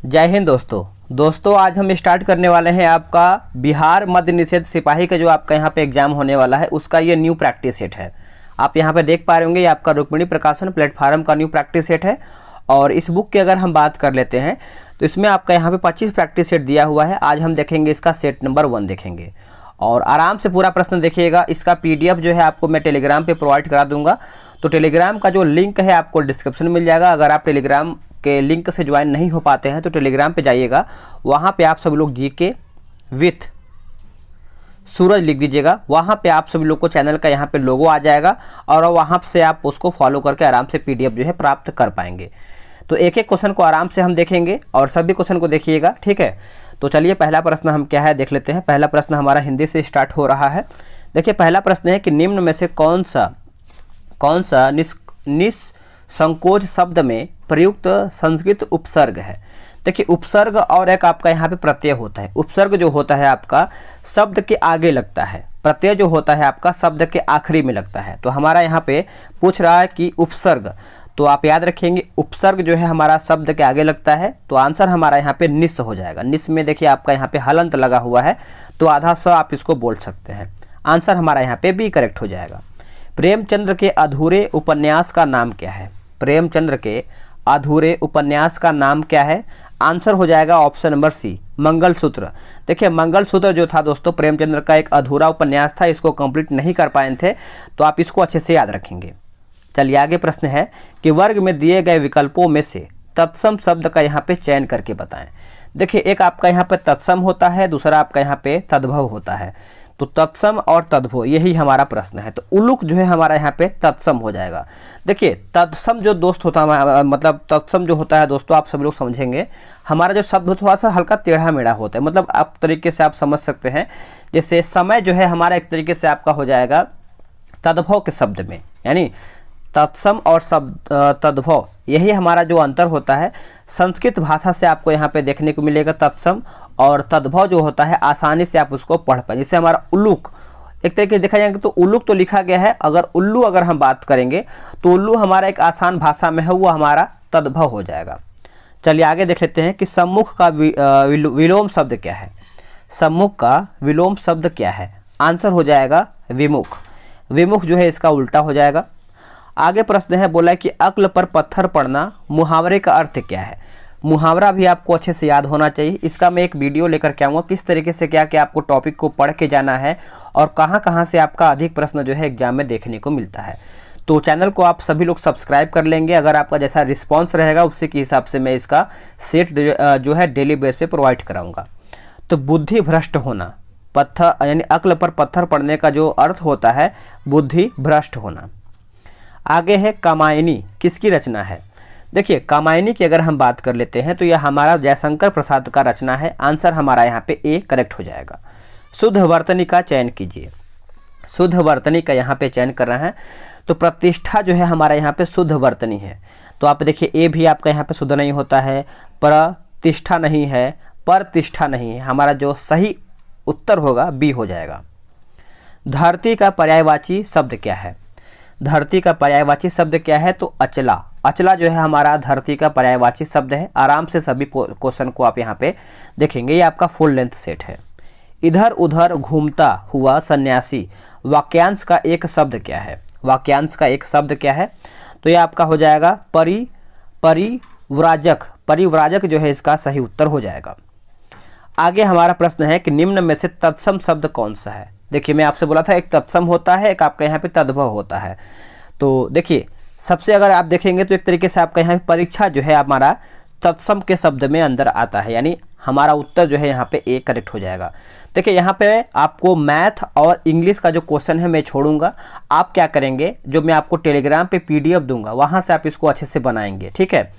जय हिंद दोस्तों आज हम स्टार्ट करने वाले हैं आपका बिहार मद्य निषेध सिपाही का जो आपका यहाँ पे एग्जाम होने वाला है उसका ये न्यू प्रैक्टिस सेट है। आप यहाँ पे देख पा रहे होंगे ये आपका रुक्मिणी प्रकाशन प्लेटफार्म का न्यू प्रैक्टिस सेट है। और इस बुक की अगर हम बात कर लेते हैं तो इसमें आपका यहाँ पे 25 प्रैक्टिस सेट दिया हुआ है। आज हम देखेंगे इसका सेट नंबर 1 देखेंगे और आराम से पूरा प्रश्न देखिएगा। इसका PDF जो है आपको मैं टेलीग्राम पे प्रोवाइड करा दूंगा, तो टेलीग्राम का जो लिंक है आपको डिस्क्रिप्शन में मिल जाएगा। अगर आप टेलीग्राम के लिंक से ज्वाइन नहीं हो पाते हैं तो टेलीग्राम पे जाइएगा, वहाँ पे आप सभी लोग GK विथ सूरज लिख दीजिएगा। वहाँ पे आप सभी लोग को चैनल का यहाँ पे लोगो आ जाएगा और वहाँ से आप उसको फॉलो करके आराम से PDF जो है प्राप्त कर पाएंगे। तो एक एक क्वेश्चन को आराम से हम देखेंगे और सभी क्वेश्चन को देखिएगा, ठीक है। तो चलिए पहला प्रश्न हम क्या है देख लेते हैं। पहला प्रश्न हमारा हिंदी से स्टार्ट हो रहा है। देखिए पहला प्रश्न है कि निम्न में से कौन सा निसंकोच शब्द में प्रयुक्त संस्कृत उपसर्ग है। देखिए उपसर्ग और एक आपका यहाँ पे प्रत्यय होता है। उपसर्ग जो होता है आपका शब्द के आगे लगता है, प्रत्यय जो होता है आपका शब्द के आखिरी में लगता है। तो हमारा यहाँ पे पूछ रहा है कि उपसर्ग, तो आप याद रखेंगे उपसर्ग जो है हमारा शब्द के आगे लगता है, तो आंसर हमारा यहाँ पे निस हो जाएगा। निस में देखिए आपका यहाँ पे हलंत लगा हुआ है, तो आधा स आप इसको बोल सकते हैं। आंसर हमारा यहाँ पे बी करेक्ट हो जाएगा। प्रेमचंद्र के अधूरे उपन्यास का नाम क्या है। प्रेमचंद्र के अधूरे उपन्यास का नाम क्या है। आंसर हो जाएगा ऑप्शन नंबर सी मंगलसूत्र। देखिए मंगलसूत्र जो था दोस्तों प्रेमचंद्र का एक अधूरा उपन्यास था, इसको कंप्लीट नहीं कर पाए थे, तो आप इसको अच्छे से याद रखेंगे। चलिए आगे प्रश्न है कि वर्ग में दिए गए विकल्पों में से तत्सम शब्द का यहाँ पे चयन करके बताएं। देखिए एक आपका यहाँ पे तत्सम होता है, दूसरा आपका यहाँ पे तद्भव होता है। तो तत्सम और तद्भव यही हमारा प्रश्न है, तो उलूक जो है हमारा यहाँ पे तत्सम हो जाएगा। देखिए तत्सम जो दोस्त होता है मतलब तत्सम जो होता है दोस्तों आप सब लोग समझेंगे, हमारा जो शब्द थोड़ा सा हल्का टेढ़ा मेढ़ा होता है, मतलब आप तरीके से आप समझ सकते हैं। जैसे समय जो है हमारा एक तरीके से आपका हो जाएगा तद्भव के शब्द में, यानी तत्सम और शब्द तद्भव यही हमारा जो अंतर होता है। संस्कृत भाषा से आपको यहाँ पे देखने को मिलेगा तत्सम और तद्भव जो होता है आसानी से आप उसको पढ़ पाए। जैसे हमारा उल्लूक एक तरीके से देखा जाएगा तो उल्लूक तो लिखा गया है, अगर उल्लू अगर हम बात करेंगे तो उल्लू हमारा एक आसान भाषा में है, वो हमारा तद्भव हो जाएगा। चलिए आगे देख लेते हैं कि सम्मुख का विलोम शब्द क्या है। सम्मुख का विलोम शब्द क्या है। आंसर हो जाएगा विमुख। विमुख जो है इसका उल्टा हो जाएगा। आगे प्रश्न है बोला है कि अक्ल पर पत्थर पड़ना मुहावरे का अर्थ क्या है। मुहावरा भी आपको अच्छे से याद होना चाहिए। इसका मैं एक वीडियो लेकर के आऊँगा किस तरीके से क्या क्या आपको टॉपिक को पढ़ के जाना है और कहाँ कहाँ से आपका अधिक प्रश्न जो है एग्जाम में देखने को मिलता है। तो चैनल को आप सभी लोग सब्सक्राइब कर लेंगे। अगर आपका जैसा रिस्पॉन्स रहेगा उसी के हिसाब से मैं इसका सेट जो है डेली बेस पे प्रोवाइड कराऊँगा। तो बुद्धि भ्रष्ट होना, पत्थर यानी अक्ल पर पत्थर पड़ने का जो अर्थ होता है बुद्धि भ्रष्ट होना। आगे है कामायनी किसकी रचना है। देखिए कामायनी की अगर हम बात कर लेते हैं तो यह हमारा जयशंकर प्रसाद का रचना है। आंसर हमारा यहाँ पे ए करेक्ट हो जाएगा। शुद्ध वर्तनी का चयन कीजिए। शुद्ध वर्तनी का यहाँ पे चयन कर रहे हैं तो प्रतिष्ठा जो है हमारा यहाँ पे शुद्ध वर्तनी है। तो आप देखिए ए भी आपका यहाँ पे शुद्ध नहीं होता है, प्रतिष्ठा नहीं है, प्रतिष्ठा नहीं है। हमारा जो सही उत्तर होगा बी हो जाएगा। धरती का पर्यायवाची शब्द क्या है। धरती का पर्यायवाची शब्द क्या है तो अचला। अचला जो है हमारा धरती का पर्यायवाची शब्द है। आराम से सभी क्वेश्चन को आप यहाँ पे देखेंगे, ये आपका फुल लेंथ सेट है। इधर उधर घूमता हुआ सन्यासी वाक्यांश का एक शब्द क्या है। वाक्यांश का एक शब्द क्या है तो ये आपका हो जाएगा परिव्राजक। परिव्राजक जो है इसका सही उत्तर हो जाएगा। आगे हमारा प्रश्न है कि निम्न में से तत्सम शब्द कौन सा है। देखिए मैं आपसे बोला था एक तत्सम होता है, एक आपका यहाँ पे तद्भव होता है। तो देखिए सबसे अगर आप देखेंगे तो एक तरीके से आपका यहाँ पे परीक्षा जो है हमारा तत्सम के शब्द में अंदर आता है, यानी हमारा उत्तर जो है यहाँ पे ए करेक्ट हो जाएगा। देखिए यहाँ पे आपको मैथ और इंग्लिश का जो क्वेश्चन है मैं छोड़ूंगा। आप क्या करेंगे, जो मैं आपको टेलीग्राम पे PDF दूंगा वहाँ से आप इसको अच्छे से बनाएंगे, ठीक है।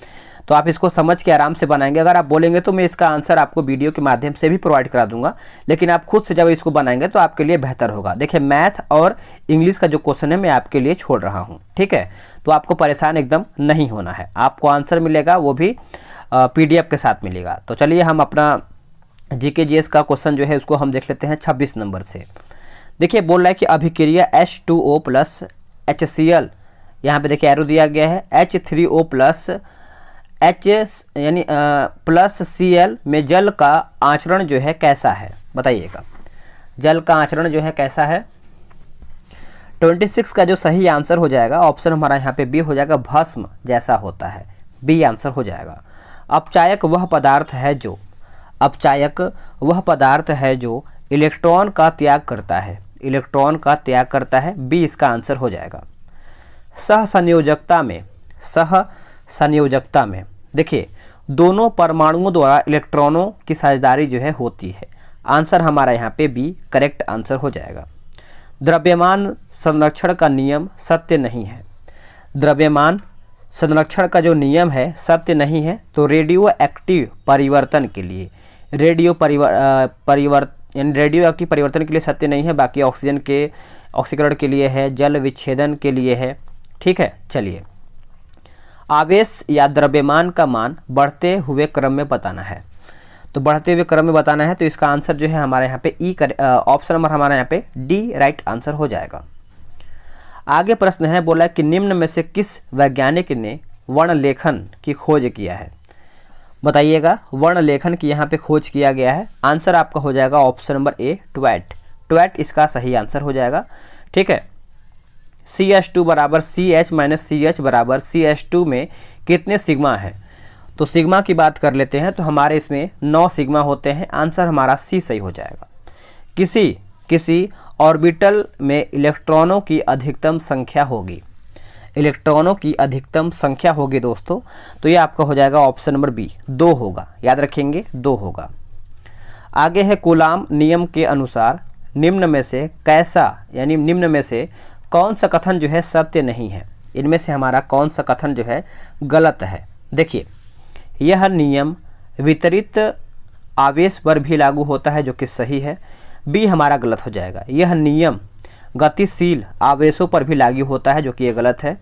तो आप इसको समझ के आराम से बनाएंगे। अगर आप बोलेंगे तो मैं इसका आंसर आपको वीडियो के माध्यम से भी प्रोवाइड करा दूंगा, लेकिन आप खुद से जब इसको बनाएंगे तो आपके लिए बेहतर होगा। देखिए मैथ और इंग्लिश का जो क्वेश्चन है मैं आपके लिए छोड़ रहा हूँ, ठीक है। तो आपको परेशान एकदम नहीं होना है, आपको आंसर मिलेगा वो भी PDF के साथ मिलेगा। तो चलिए हम अपना GK GS का क्वेश्चन जो है उसको हम देख लेते हैं 26 नंबर से। देखिए बोल रहा है कि अभिक्रिया H2O प्लस HCl, यहाँ पे देखिए एरो दिया गया है, H3O प्लस एच यानी प्लस Cl में जल का आचरण जो है कैसा है, बताइएगा। जल का आचरण जो है कैसा है। 26 का जो सही आंसर हो जाएगा ऑप्शन हमारा यहाँ पे बी हो जाएगा, भस्म जैसा होता है, बी आंसर हो जाएगा। अपचायक वह पदार्थ है जो, अपचायक वह पदार्थ है जो इलेक्ट्रॉन का त्याग करता है, इलेक्ट्रॉन का त्याग करता है, बी इसका आंसर हो जाएगा। सहसंयोजकता में, सहसंयोजकता में देखिए दोनों परमाणुओं द्वारा इलेक्ट्रॉनों की साझेदारी जो है होती है, आंसर हमारा यहाँ पे बी करेक्ट आंसर हो जाएगा। द्रव्यमान संरक्षण का नियम सत्य नहीं है, द्रव्यमान संरक्षण का जो नियम है सत्य नहीं है, तो रेडियो एक्टिव परिवर्तन के लिए, रेडियो एक्टिव परिवर्तन के लिए सत्य नहीं है, बाकी ऑक्सीजन के ऑक्सीकरण के लिए है, जल विच्छेदन के लिए है, ठीक है। चलिए, आवेश या द्रव्यमान का मान बढ़ते हुए क्रम में बताना है, तो बढ़ते हुए क्रम में बताना है, तो इसका आंसर जो है हमारे यहाँ पे ई ऑप्शन नंबर हमारा यहाँ पे डी राइट आंसर हो जाएगा। आगे प्रश्न है, बोला कि निम्न में से किस वैज्ञानिक ने वर्णलेखन की खोज किया है, बताइएगा। वर्णलेखन की यहाँ पे खोज किया गया है, आंसर आपका हो जाएगा ऑप्शन नंबर ए ट्वैट, ट्वैट इसका सही आंसर हो जाएगा, ठीक है। CH2 बराबर CH माइनस CH बराबर CH2 में कितने सिग्मा है, तो सिग्मा की बात कर लेते हैं, तो हमारे इसमें 9 सिग्मा होते हैं, आंसर हमारा सी सही हो जाएगा। किसी ऑर्बिटल में इलेक्ट्रॉनों की अधिकतम संख्या होगी, इलेक्ट्रॉनों की अधिकतम संख्या होगी दोस्तों, तो ये आपका हो जाएगा ऑप्शन नंबर बी 2 होगा, याद रखेंगे 2 होगा। आगे है कूलाम नियम के अनुसार निम्न में से कैसा, यानी निम्न में से कौन सा कथन जो है सत्य नहीं है, इनमें से हमारा कौन सा कथन जो है गलत है। देखिए, यह नियम वितरित आवेश पर भी लागू होता है, जो कि सही है, बी हमारा गलत हो जाएगा। यह नियम गतिशील आवेशों पर भी लागू होता है, जो कि ये गलत है।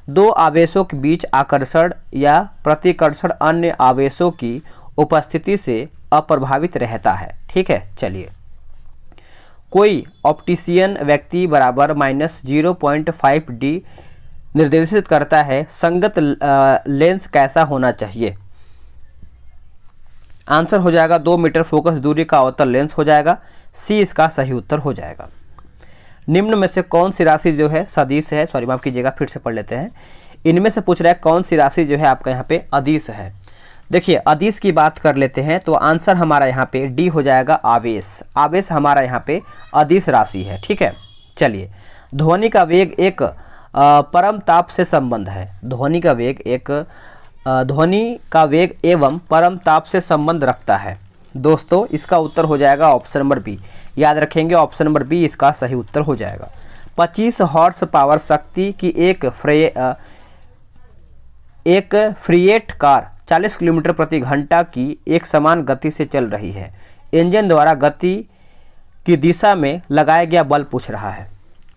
दो आवेशों के बीच आकर्षण या प्रतिकर्षण अन्य आवेशों की उपस्थिति से अप्रभावित रहता है, ठीक है। चलिए, कोई ऑप्टिशियन व्यक्ति बराबर -0.5 डी निर्देशित करता है, संगत लेंस कैसा होना चाहिए, आंसर हो जाएगा 2 मीटर फोकस दूरी का अवतल लेंस हो जाएगा, सी इसका सही उत्तर हो जाएगा। निम्न में से कौन सी राशि जो है सदिश है, सॉरी माफ कीजिएगा, फिर से पढ़ लेते हैं। इनमें से पूछ रहा है कौन सी राशि जो है आपका यहाँ पे अदिश है। देखिए, अदिश की बात कर लेते हैं, तो आंसर हमारा यहाँ पे डी हो जाएगा आवेश, आवेश हमारा यहाँ पे अदिश राशि है, ठीक है। चलिए, ध्वनि का वेग एक परम ताप से संबंध है, ध्वनि का वेग एवं परम ताप से संबंध रखता है दोस्तों, इसका उत्तर हो जाएगा ऑप्शन नंबर बी, याद रखेंगे ऑप्शन नंबर बी इसका सही उत्तर हो जाएगा। 25 हॉर्स पावर शक्ति की एक फ्रीएट कार 40 किलोमीटर प्रति घंटा की एक समान गति से चल रही है, इंजन द्वारा गति की दिशा में लगाया गया बल पूछ रहा है,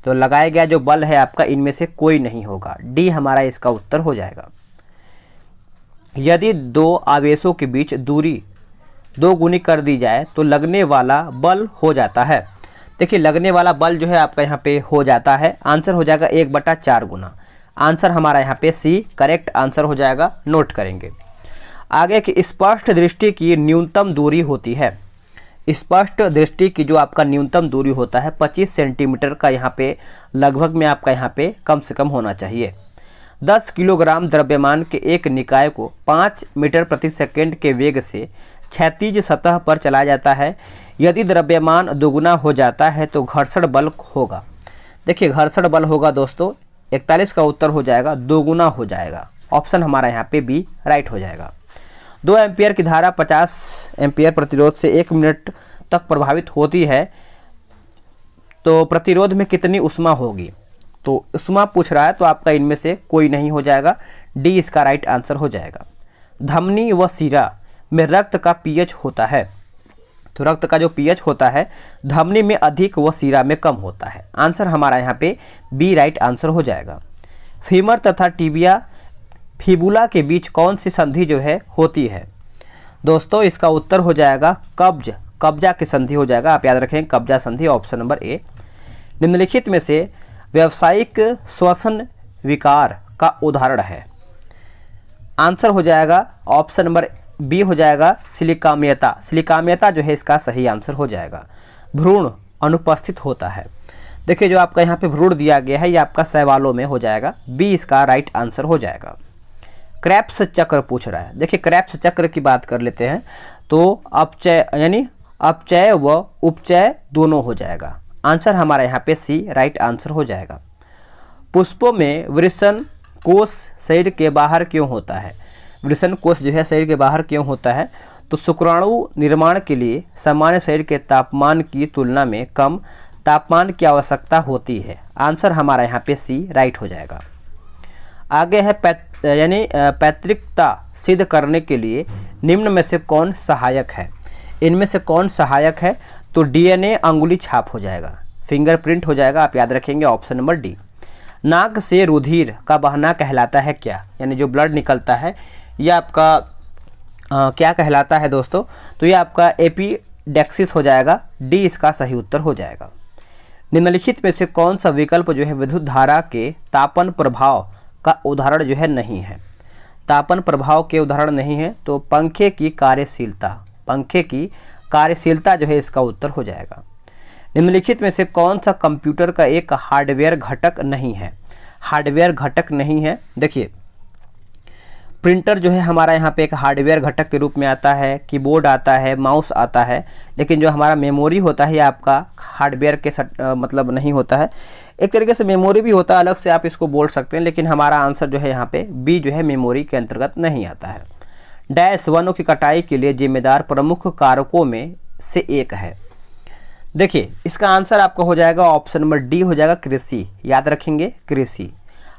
तो लगाया गया जो बल है आपका इनमें से कोई नहीं होगा, डी हमारा इसका उत्तर हो जाएगा। यदि दो आवेशों के बीच दूरी 2 गुनी कर दी जाए तो लगने वाला बल हो जाता है। देखिए, लगने वाला बल जो है आपका यहाँ पे हो जाता है, आंसर हो जाएगा 1/4 गुना, आंसर हमारा यहाँ पे सी करेक्ट आंसर हो जाएगा, नोट करेंगे। आगे की स्पष्ट दृष्टि की न्यूनतम दूरी होती है, स्पष्ट दृष्टि की जो आपका न्यूनतम दूरी होता है 25 सेंटीमीटर का यहाँ पे लगभग में आपका यहाँ पे कम से कम होना चाहिए। 10 किलोग्राम द्रव्यमान के एक निकाय को 5 मीटर प्रति सेकंड के वेग से क्षैतिज सतह पर चलाया जाता है, यदि द्रव्यमान दोगुना हो जाता है तो घर्षण बल होगा। देखिए, घर्षण बल होगा दोस्तों 41 का उत्तर हो जाएगा, दोगुना हो जाएगा, ऑप्शन हमारा यहाँ पे बी राइट हो जाएगा। 2 एम्पियर की धारा 50 एम्पियर प्रतिरोध से 1 मिनट तक प्रभावित होती है, तो प्रतिरोध में कितनी ऊष्मा होगी, तो ऊष्मा पूछ रहा है, तो आपका इनमें से कोई नहीं हो जाएगा, डी इसका राइट आंसर हो जाएगा। धमनी व सीरा में रक्त का पीएच होता है, तो रक्त का जो पीएच होता है धमनी में अधिक व सीरा में कम होता है, आंसर हमारा यहाँ पे बी राइट आंसर हो जाएगा। फीमर तथा टिबिया फिबुला के बीच कौन सी संधि जो है होती है दोस्तों, इसका उत्तर हो जाएगा कब्जा की संधि हो जाएगा, आप याद रखें कब्जा संधि, ऑप्शन नंबर ए। निम्नलिखित में से व्यावसायिक श्वसन विकार का उदाहरण है, आंसर हो जाएगा ऑप्शन नंबर बी हो जाएगा सिलिकाम्यता। सिलिकाम्यता जो है इसका सही आंसर हो जाएगा। भ्रूण अनुपस्थित होता है। देखिए जो आपका यहाँ पे भ्रूण दिया गया है ये आपका शैवालों में हो जाएगा, बी इसका राइट आंसर हो जाएगा। क्रेब्स चक्र पूछ रहा है। देखिए क्रेब्स चक्र की बात कर लेते हैं तो अपचय यानी अपचय व उपचय दोनों हो जाएगा। आंसर हमारा यहाँ पे सी राइट आंसर हो जाएगा। पुष्पों में वृषण कोष शरीर के बाहर क्यों होता है? वृषण कोष जो है शरीर के बाहर क्यों होता है? तो शुक्राणु निर्माण के लिए सामान्य शरीर के तापमान की तुलना में कम तापमान की आवश्यकता होती है। आंसर हमारा यहाँ पे सी राइट हो जाएगा। आगे है पैतृकता सिद्ध करने के लिए निम्न में से कौन सहायक है? इनमें से कौन सहायक है? तो डीएनए अंगुली छाप हो जाएगा, फिंगरप्रिंट हो जाएगा। आप याद रखेंगे ऑप्शन नंबर डी। नाक से रुधिर का बहना कहलाता है क्या? यानी जो ब्लड निकलता है यह आपका क्या कहलाता है दोस्तों? तो ये आपका एपिडेक्सिस हो जाएगा, डी इसका सही उत्तर हो जाएगा। निम्नलिखित में से कौन सा विकल्प जो है विद्युत धारा के तापन प्रभाव का उदाहरण जो है नहीं है? तापन प्रभाव के उदाहरण नहीं है तो पंखे की कार्यशीलता, पंखे की कार्यशीलता जो है इसका उत्तर हो जाएगा। निम्नलिखित में से कौन सा कंप्यूटर का एक हार्डवेयर घटक नहीं है? हार्डवेयर घटक नहीं है। देखिए प्रिंटर जो है हमारा यहाँ पे एक हार्डवेयर घटक के रूप में आता है, कीबोर्ड आता है, माउस आता है, लेकिन जो हमारा मेमोरी होता है ये आपका हार्डवेयर के मतलब नहीं होता है। एक तरीके से मेमोरी भी होता है, अलग से आप इसको बोल सकते हैं, लेकिन हमारा आंसर जो है यहाँ पे बी जो है मेमोरी के अंतर्गत नहीं आता है। डैश वनों की कटाई के लिए जिम्मेदार प्रमुख कारकों में से एक है। देखिए इसका आंसर आपका हो जाएगा ऑप्शन नंबर डी हो जाएगा कृषि। याद रखेंगे कृषि।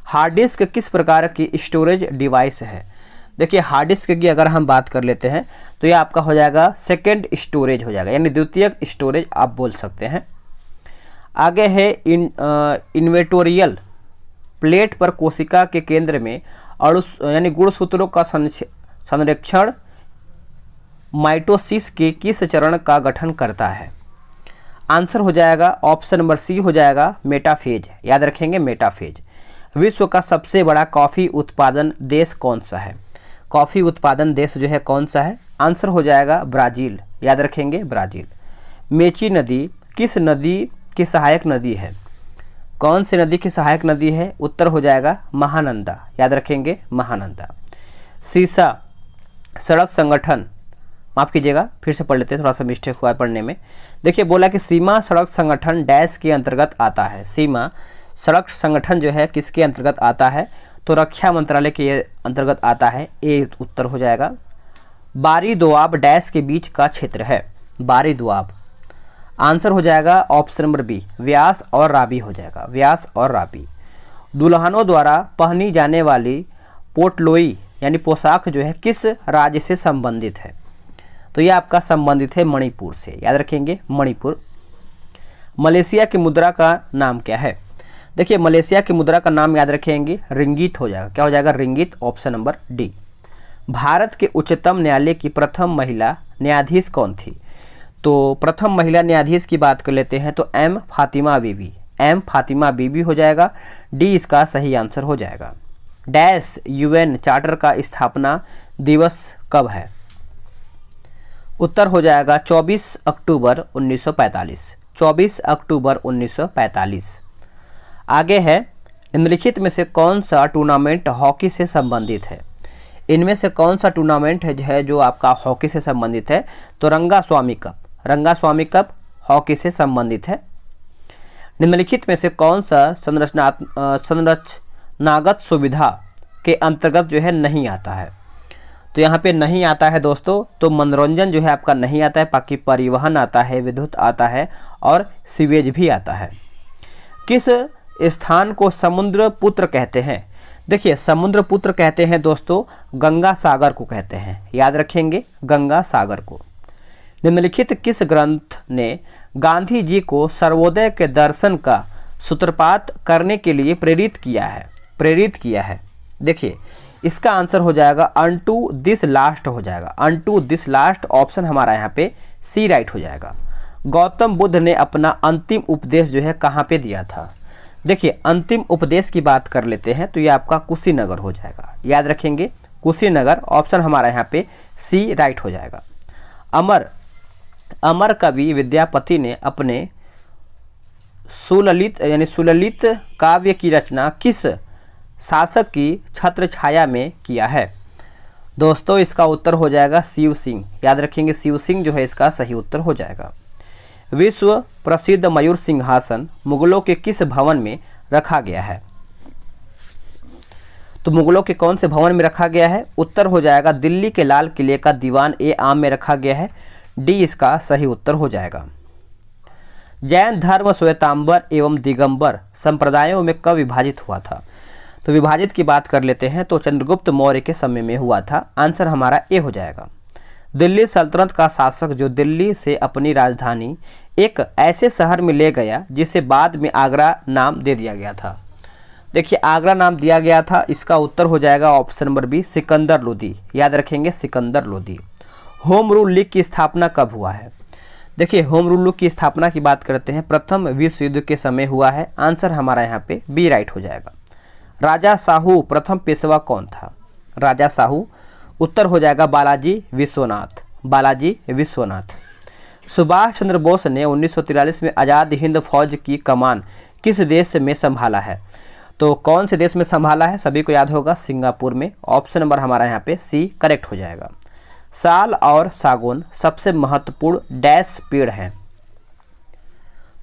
हार्ड डिस्क किस प्रकार की स्टोरेज डिवाइस है? देखिए हार्ड डिस्क की अगर हम बात कर लेते हैं तो ये आपका हो जाएगा सेकेंड स्टोरेज हो जाएगा, यानी द्वितीयक स्टोरेज आप बोल सकते हैं। आगे है इन्वेटोरियल प्लेट पर कोशिका के केंद्र में अणु यानी गुणसूत्रों का संरक्षण माइटोसिस के किस चरण का गठन करता है? आंसर हो जाएगा ऑप्शन नंबर सी हो जाएगा मेटाफेज। याद रखेंगे मेटाफेज। विश्व का सबसे बड़ा कॉफ़ी उत्पादन देश कौन सा है? कॉफ़ी उत्पादन देश जो है कौन सा है? आंसर हो जाएगा ब्राज़ील। याद रखेंगे ब्राज़ील। मेची नदी किस नदी की सहायक नदी है? कौन सी नदी की सहायक नदी है? उत्तर हो जाएगा महानंदा। याद रखेंगे महानंदा। सीसा सड़क संगठन, माफ़ कीजिएगा फिर से पढ़ लेते हैं, थोड़ा सा मिस्टेक हुआ पढ़ने में। देखिए बोला कि सीमा सड़क संगठन डैश के अंतर्गत आता है। सीमा सड़क संगठन जो है किसके अंतर्गत आता है? तो रक्षा मंत्रालय के अंतर्गत आता है, ए उत्तर हो जाएगा। बारी दोआब डैश के बीच का क्षेत्र है। बारी दोआब आंसर हो जाएगा ऑप्शन नंबर बी व्यास और राबी हो जाएगा, व्यास और राबी। दुल्हनों द्वारा पहनी जाने वाली पोटलोई यानी पोशाक जो है किस राज्य से संबंधित है? तो यह आपका संबंधित है मणिपुर से। याद रखेंगे मणिपुर। मलेशिया की मुद्रा का नाम क्या है? देखिए मलेशिया की मुद्रा का नाम याद रखेंगे रिंगित हो जाएगा। क्या हो जाएगा? रिंगित। Option number D. भारत के उच्चतम न्यायालय की प्रथम महिला न्यायाधीश कौन थी? तो प्रथम महिला न्यायाधीश की बात कर लेते हैं तो एम फातिमा बीबी। एम फातिमा बीबी हो जाएगा, डी इसका सही आंसर हो जाएगा। डैश यूएन चार्टर का स्थापना दिवस कब है? उत्तर हो जाएगा 24 अक्टूबर 1945। 24 अक्टूबर 1945। आगे है निम्नलिखित में से कौन सा टूर्नामेंट हॉकी से संबंधित है? इनमें से कौन सा टूर्नामेंट है जो आपका हॉकी से संबंधित है? तो Rangaswamy cup. Rangaswamy cup hockey से संबंधित है। निम्नलिखित में से कौन सा संरचनागत सुविधा के अंतर्गत जो है नहीं आता है? तो यहाँ पे नहीं आता है दोस्तों, तो मनोरंजन जो है आपका नहीं आता है, बाकी परिवहन आता है, विद्युत आता है और सीवेज भी आता है। किस स्थान को समुद्र पुत्र कहते हैं? देखिए समुद्र पुत्र कहते हैं दोस्तों गंगा सागर को कहते हैं। याद रखेंगे गंगा सागर को। निम्नलिखित किस ग्रंथ ने गांधी जी को सर्वोदय के दर्शन का सूत्रपात करने के लिए प्रेरित किया है? प्रेरित किया है। देखिए इसका आंसर हो जाएगा अनटू दिस लास्ट हो जाएगा। अनटू दिस लास्ट ऑप्शन हमारा यहाँ पे सी राइट हो जाएगा। गौतम बुद्ध ने अपना अंतिम उपदेश जो है कहाँ पे दिया था? देखिए अंतिम उपदेश की बात कर लेते हैं तो ये आपका कुशीनगर हो जाएगा। याद रखेंगे कुशीनगर। ऑप्शन हमारा यहाँ पे सी राइट हो जाएगा। अमर कवि विद्यापति ने अपने सुललित काव्य की रचना किस शासक की छत्र छाया में किया है? दोस्तों इसका उत्तर हो जाएगा शिव सिंह। याद रखेंगे, शिव सिंह जो है इसका सही उत्तर हो जाएगा। विश्व प्रसिद्ध मयूर सिंहासन मुगलों के किस भवन में रखा गया है? तो मुगलों के कौन से भवन में रखा गया है? उत्तर हो जाएगा दिल्ली के लाल किले का दीवान ए आम में रखा गया है। डी इसका सही उत्तर हो जाएगा। जैन धर्म श्वेतांबर एवं दिगंबर संप्रदायों में कब विभाजित हुआ था? तो विभाजित की बात कर लेते हैं तो चंद्रगुप्त मौर्य के समय में हुआ था। आंसर हमारा ए हो जाएगा। दिल्ली सल्तनत का शासक जो दिल्ली से अपनी राजधानी एक ऐसे शहर में ले गया जिसे बाद में आगरा नाम दे दिया गया था। देखिए आगरा नाम दिया गया था, इसका उत्तर हो जाएगा option number B Sikandar Lodi. याद रखेंगे Sikandar Lodi. Home rule league की स्थापना कब हुआ है? देखिए होम रूल लीग की स्थापना की बात करते हैं प्रथम विश्व युद्ध के समय हुआ है। आंसर हमारा यहाँ पे बी राइट हो जाएगा। राजा साहू प्रथम पेशवा कौन था? राजा साहू उत्तर हो जाएगा बालाजी विश्वनाथ। बालाजी विश्वनाथ। सुभाष चंद्र बोस ने 1943 में आज़ाद हिंद फौज की कमान किस देश में संभाला है? तो कौन से देश में संभाला है? सभी को याद होगा सिंगापुर में। ऑप्शन नंबर हमारा यहाँ पे सी करेक्ट हो जाएगा। साल और सागौन सबसे महत्वपूर्ण डैश पेड़ हैं?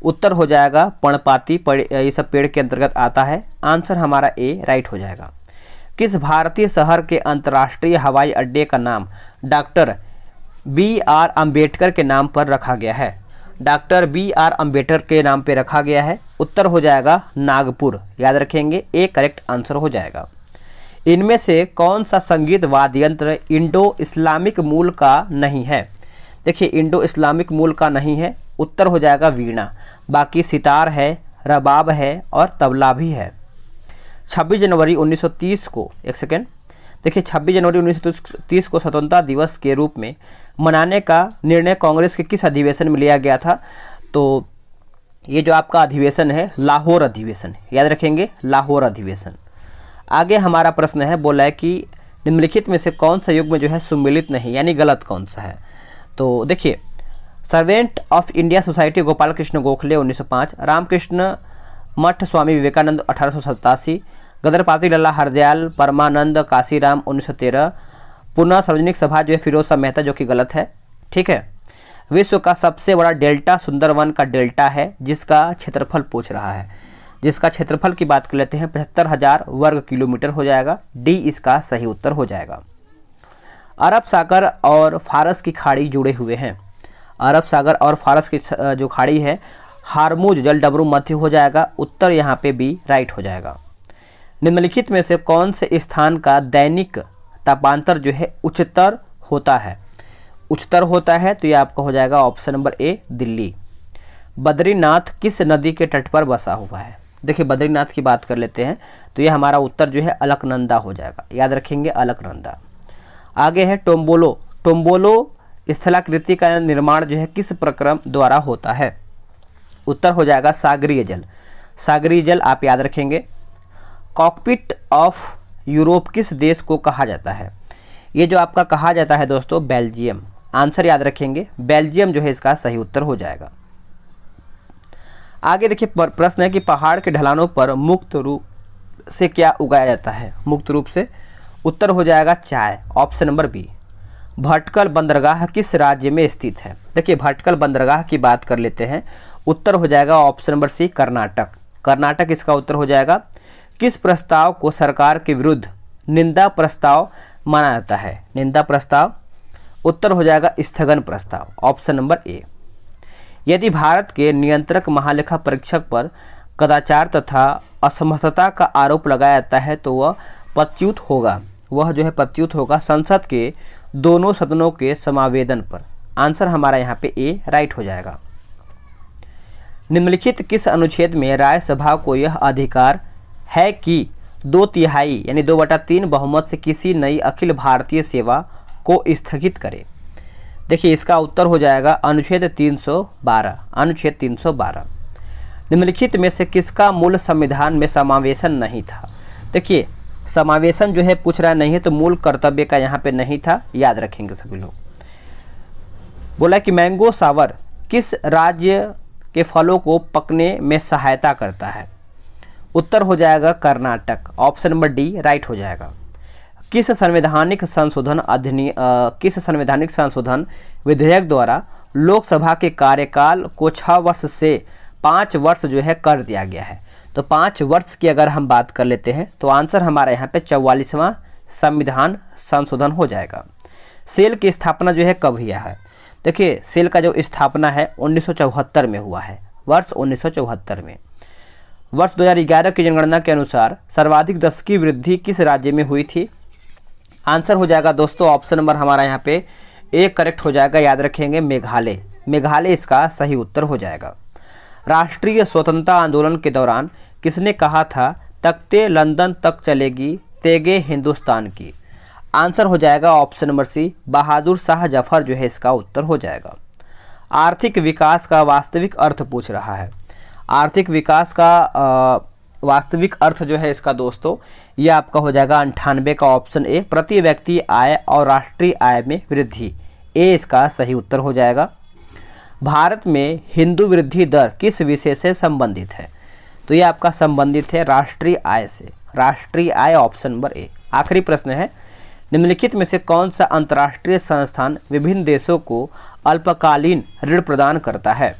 उत्तर हो जाएगा पर्णपाती। ये सब पेड़ के अंतर्गत आता है। आंसर हमारा ए राइट हो जाएगा। किस भारतीय शहर के अंतर्राष्ट्रीय हवाई अड्डे का नाम डॉक्टर बी.आर. अम्बेडकर के नाम पर रखा गया है? Doctor B R. अम्बेडकर के नाम पे रखा गया है। उत्तर हो जाएगा नागपुर। याद रखेंगे ए करेक्ट आंसर हो जाएगा। इनमें से कौन सा संगीत वाद्य यंत्र इंडो इस्लामिक मूल का नहीं है? देखिए इंडो इस्लामिक मूल का नहीं है। उत्तर हो जाएगा वीणा। बाकी सितार है, रबाब है और तबला भी है। 26 जनवरी 1930 को, एक सेकेंड, देखिए 26 जनवरी 1930 को स्वतंत्रता दिवस के रूप में मनाने का निर्णय कांग्रेस के किस अधिवेशन में लिया गया था? तो ये जो आपका अधिवेशन है लाहौर अधिवेशन। याद रखेंगे लाहौर अधिवेशन। आगे हमारा प्रश्न है, बोला है कि निम्नलिखित में से कौन सा युग में जो है सुमिलित नहीं, यानी गलत कौन सा है? तो देखिए servant of India society Gopal Krishna Gokhale 1905, Ramakrishna Math Swami Vivekananda 1887, गदर पाती लल्ला हरदयाल परमानंद काशीराम 1913, पुनः सार्वजनिक सभा जो है फिरोज शाह मेहता, जो कि गलत है। ठीक है। विश्व का सबसे बड़ा डेल्टा सुंदरवन का डेल्टा है जिसका क्षेत्रफल पूछ रहा है। जिसका क्षेत्रफल की बात कर लेते हैं 75,000 वर्ग किलोमीटर हो जाएगा। डी इसका सही उत्तर हो जाएगा। अरब सागर और फारस की खाड़ी जुड़े हुए हैं। अरब सागर और फारस की जो खाड़ी है हारमुज जल डमरू मध्य हो जाएगा। उत्तर यहाँ पे बी राइट हो जाएगा। निम्नलिखित में से कौन से स्थान का दैनिक तापांतर जो है उच्चतर होता है? उच्चतर होता है तो ये आपका हो जाएगा option number A Delhi. Badrinath किस नदी के तट पर बसा हुआ है? देखिए बद्रीनाथ की बात कर लेते हैं तो ये हमारा उत्तर जो है अलकनंदा हो जाएगा। याद रखेंगे अलकनंदा। आगे है टोम्बोलो। टोम्बोलो स्थलाकृति का निर्माण जो है किस प्रक्रम द्वारा होता है? उत्तर हो जाएगा सागरीय जल। सागरीय जल आप याद रखेंगे। कॉकपिट ऑफ यूरोप किस देश को कहा जाता है? ये जो आपका कहा जाता है दोस्तों बेल्जियम। आंसर याद रखेंगे बेल्जियम जो है इसका सही उत्तर हो जाएगा। आगे देखिए प्रश्न है कि पहाड़ के ढलानों पर मुक्त रूप से क्या उगाया जाता है? मुक्त रूप से उत्तर हो जाएगा चाय। Option number B. भटकल बंदरगाह किस राज्य में स्थित है? देखिए भटकल बंदरगाह की बात कर लेते हैं। उत्तर हो जाएगा option number C Karnataka. Karnataka इसका उत्तर हो जाएगा। किस प्रस्ताव को सरकार के विरुद्ध निंदा प्रस्ताव माना जाता है? निंदा प्रस्ताव उत्तर हो जाएगा स्थगन प्रस्ताव। Option number A. यदि भारत के नियंत्रक महालेखा परीक्षक पर कदाचार तथा असमर्थता का आरोप लगाया जाता है तो वह पदच्युत होगा। वह जो है पदच्युत होगा संसद के दोनों सदनों के समावेदन पर। आंसर हमारा यहाँ पे ए राइट हो जाएगा। निम्नलिखित किस अनुच्छेद में राज्यसभा को यह अधिकार है कि 2/3 यानी 2/3 बहुमत से किसी नई अखिल भारतीय सेवा को स्थगित करे? देखिए इसका उत्तर हो जाएगा अनुच्छेद 312। अनुच्छेद 312। निम्नलिखित में से किसका मूल संविधान में समावेशन नहीं था? देखिए समावेशन जो है पूछ रहा नहीं है, तो मूल कर्तव्य का यहाँ पे नहीं था, याद रखेंगे सभी लोग। बोला कि मैंगो सावर किस राज्य के फलों को पकने में सहायता करता है? उत्तर हो जाएगा Karnataka, option number D right हो जाएगा। किस संवैधानिक संशोधन विधेयक द्वारा लोकसभा के कार्यकाल को 6 वर्ष से 5 वर्ष जो है कर दिया गया है? तो 5 वर्ष की अगर हम बात कर लेते हैं तो आंसर हमारा यहाँ पे 44वां संविधान संशोधन हो जाएगा। सेल की स्थापना जो है कब हुआ है? देखिए, सेल का जो स्थापना है 1974 में हुआ है, वर्ष 1974 में। वर्ष 2011 की जनगणना के अनुसार सर्वाधिक दशकीय वृद्धि किस राज्य में हुई थी? आंसर हो जाएगा दोस्तों ऑप्शन नंबर हमारा यहाँ पे ए करेक्ट हो जाएगा, याद रखेंगे मेघालय। मेघालय इसका सही उत्तर हो जाएगा। राष्ट्रीय स्वतंत्रता आंदोलन के दौरान किसने कहा था तख्ते लंदन तक चलेगी तेगे हिंदुस्तान की? आंसर हो जाएगा ऑप्शन नंबर सी बहादुर शाह जफर जो है इसका उत्तर हो जाएगा। आर्थिक विकास का वास्तविक अर्थ पूछ रहा है। आर्थिक विकास का वास्तविक अर्थ जो है इसका दोस्तों ये आपका हो जाएगा 98 का ऑप्शन ए, प्रति व्यक्ति आय और राष्ट्रीय आय में वृद्धि, ए इसका सही उत्तर हो जाएगा। भारत में हिंदू वृद्धि दर किस विषय से संबंधित है? तो ये आपका संबंधित है राष्ट्रीय आय से, राष्ट्रीय आय ऑप्शन नंबर ए। आखिरी प्रश्न है, निम्नलिखित में से कौन सा अंतर्राष्ट्रीय संस्थान विभिन्न देशों को अल्पकालीन ऋण प्रदान करता है?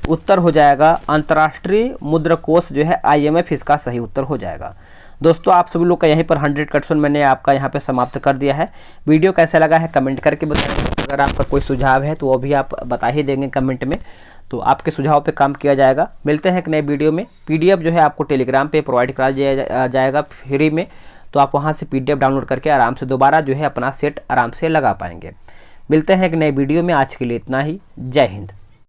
उत्तर हो जाएगा अंतर्राष्ट्रीय मुद्रा कोष जो है IMF, इसका सही उत्तर हो जाएगा। दोस्तों आप सभी लोग का यहीं पर 100 क्वेश्चन मैंने आपका यहाँ पे समाप्त कर दिया है। वीडियो कैसा लगा है कमेंट करके बताएं। अगर आपका कोई सुझाव है तो वो भी आप बता ही देंगे कमेंट में, तो आपके सुझाव पे काम किया जाएगा। मिलते हैं एक नए वीडियो में। PDF जो है आपको टेलीग्राम पे प्रोवाइड करा दिया जाएगा फ्री में, तो आप वहाँ से PDF डाउनलोड करके आराम से दोबारा जो है अपना सेट आराम से लगा पाएंगे। मिलते हैं एक नए वीडियो में, आज के लिए इतना ही। जय हिंद।